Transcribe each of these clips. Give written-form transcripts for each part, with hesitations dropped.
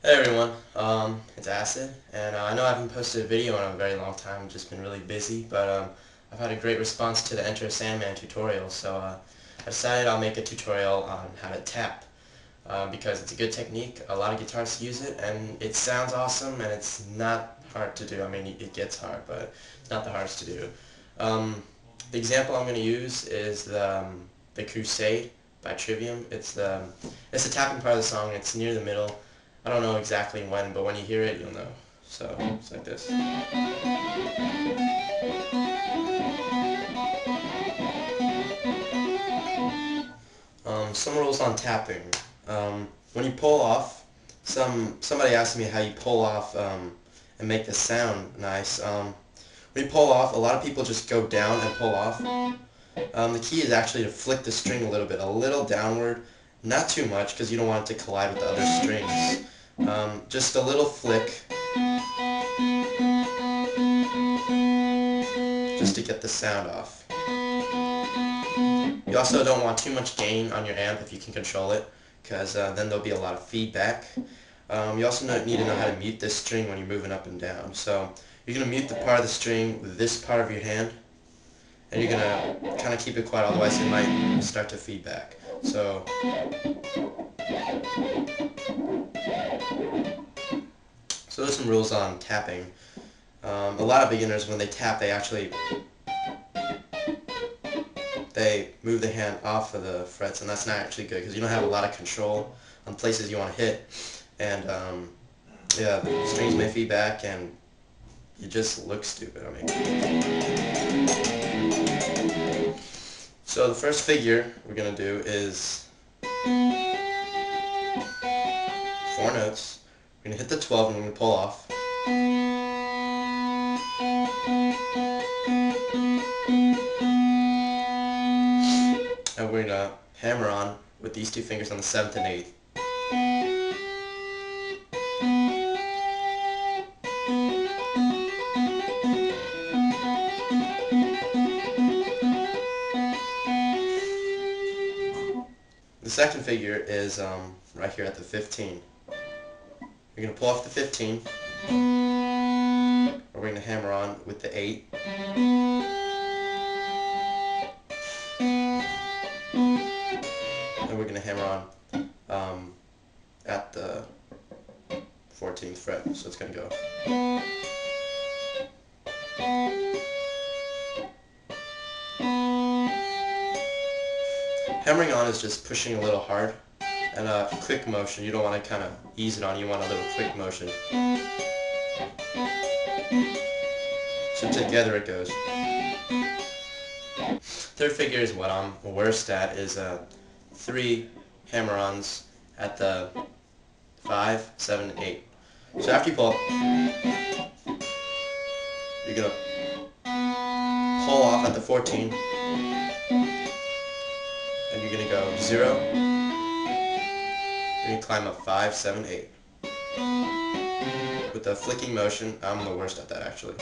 Hey everyone, it's Acid, and I know I haven't posted a video in a very long time, just been really busy, but I've had a great response to the Enter a Sandman tutorial, so I decided I'll make a tutorial on how to tap, because it's a good technique, a lot of guitarists use it, and it sounds awesome, and it's not hard to do. I mean, it gets hard, but it's not the hardest to do. The example I'm going to use is the Crusade by Trivium. It's the tapping part of the song, it's near the middle. I don't know exactly when, but when you hear it, you'll know. So, it's like this. Some rules on tapping. When you pull off, somebody asked me how you pull off and make the sound nice. When you pull off, a lot of people just go down and pull off. The key is actually to flick the string a little bit, a little downward, not too much because you don't want it to collide with the other strings. Just a little flick, just to get the sound off. You also don't want too much gain on your amp if you can control it, because then there'll be a lot of feedback. You also need to know how to mute this string when you're moving up and down. So you're going to mute the part of the string with this part of your hand, and you're going to kind of keep it quiet, otherwise it might start to feedback. So there's some rules on tapping. A lot of beginners, when they tap, they move the hand off of the frets, and that's not actually good because you don't have a lot of control on places you want to hit, and yeah, the strings may feedback, and you just look stupid. I mean, so the first figure we're gonna do is 4 notes. We're gonna hit the 12 and we're gonna pull off. And we're gonna hammer on with these 2 fingers on the 7th and 8th. The second figure is right here at the 15. You're going to pull off the 15, or we're going to hammer on with the 8. And we're going to hammer on at the 14th fret, so it's going to go. Hammering on is just pushing a little hard, and a quick motion. You don't want to kind of ease it on, you want a little quick motion. So together it goes. Third figure is what I'm worst at, is 3 hammer-ons at the 5, 7, 8. So after you pull up, you're going to pull off at the 14, and you're going to go 0, you're going to climb up 5, 7, 8. With the flicking motion, I'm the worst at that actually.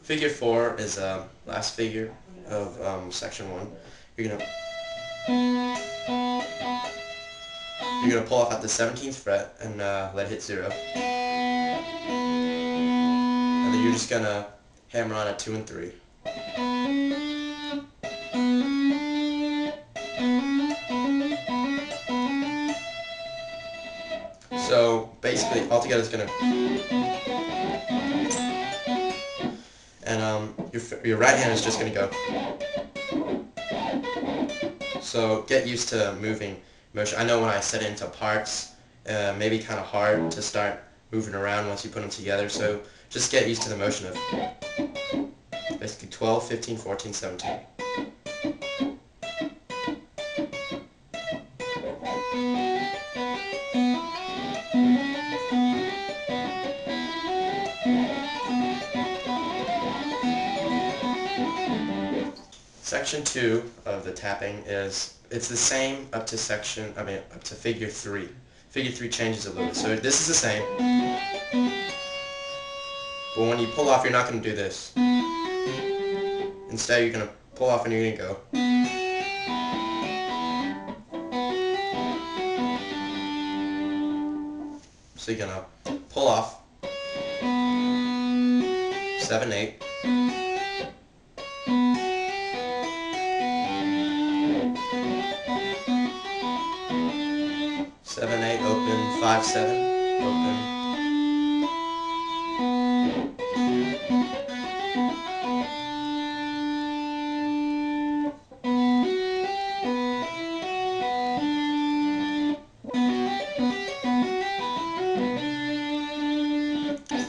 Figure 4 is the last figure of section 1. You're gonna pull off at the 17th fret and let it hit 0. And then you're just gonna hammer on at 2 and 3. So basically, altogether it's gonna, and your right hand is just gonna go. So get used to moving motion. I know when I set it into parts, maybe kind of hard to start moving around once you put them together, so just get used to the motion of basically 12, 15, 14, 17. Section section 2 of the tapping it's the same up to up to figure 3. Figure 3 changes a little bit. So this is the same. But when you pull off, you're not going to do this. Instead, you're going to pull off and you're going to go. So you're going to pull off 7, 8. 7, 8, open, 5, 7, open.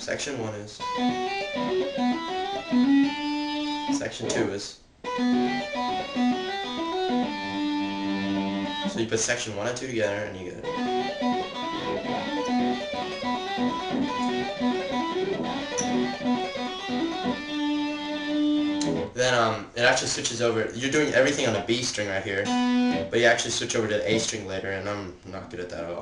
Section 1 is. Section 2 is. So you put section 1 and 2 together and you get it. Then it actually switches over. You're doing everything on a B string right here, but you actually switch over to the A string later, and I'm not good at that at all.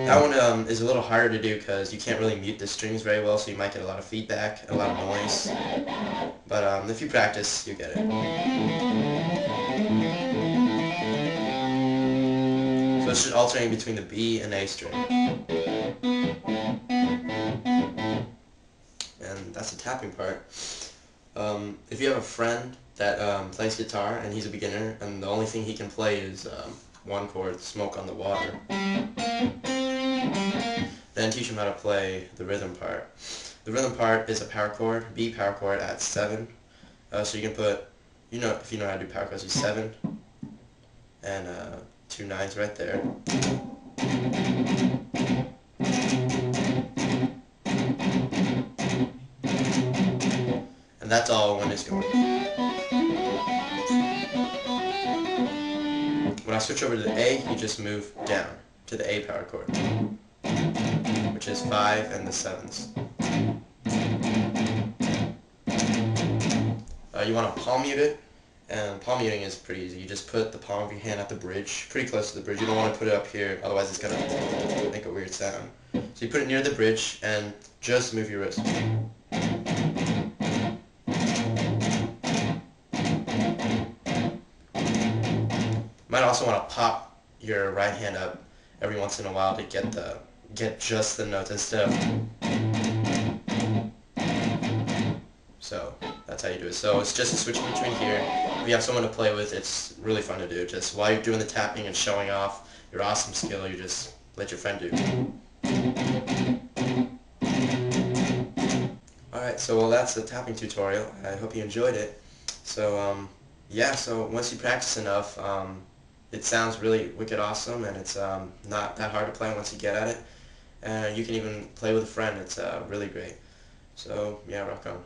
That one is a little harder to do because you can't really mute the strings very well, so you might get a lot of feedback, a lot of noise. But if you practice, you get it. So it's just alternating between the B and A string. And that's the tapping part. If you have a friend that plays guitar and he's a beginner and the only thing he can play is one chord, Smoke on the Water, then teach him how to play the rhythm part. The rhythm part is a power chord, B power chord at 7. So you can put, if you know how to do power chords, 7 and 2 9s right there. And that's all one is going. When I switch over to the A, you just move down to the A power chord, which is 5 and the 7s. You want to palm mute it, and palm muting is pretty easy. You just put the palm of your hand at the bridge, pretty close to the bridge. You don't want to put it up here, otherwise it's going to make a weird sound. So you put it near the bridge and just move your wrist. Might also want to pop your right hand up every once in a while to get just the notes instead of. So that's how you do it. So it's just a switch between here. If you have someone to play with, it's really fun to do. Just while you're doing the tapping and showing off your awesome skill, you just let your friend do. Alright, so that's the tapping tutorial. I hope you enjoyed it. So yeah, so once you practice enough, it sounds really wicked awesome, and it's not that hard to play once you get at it. And you can even play with a friend. It's really great. So yeah, rock on.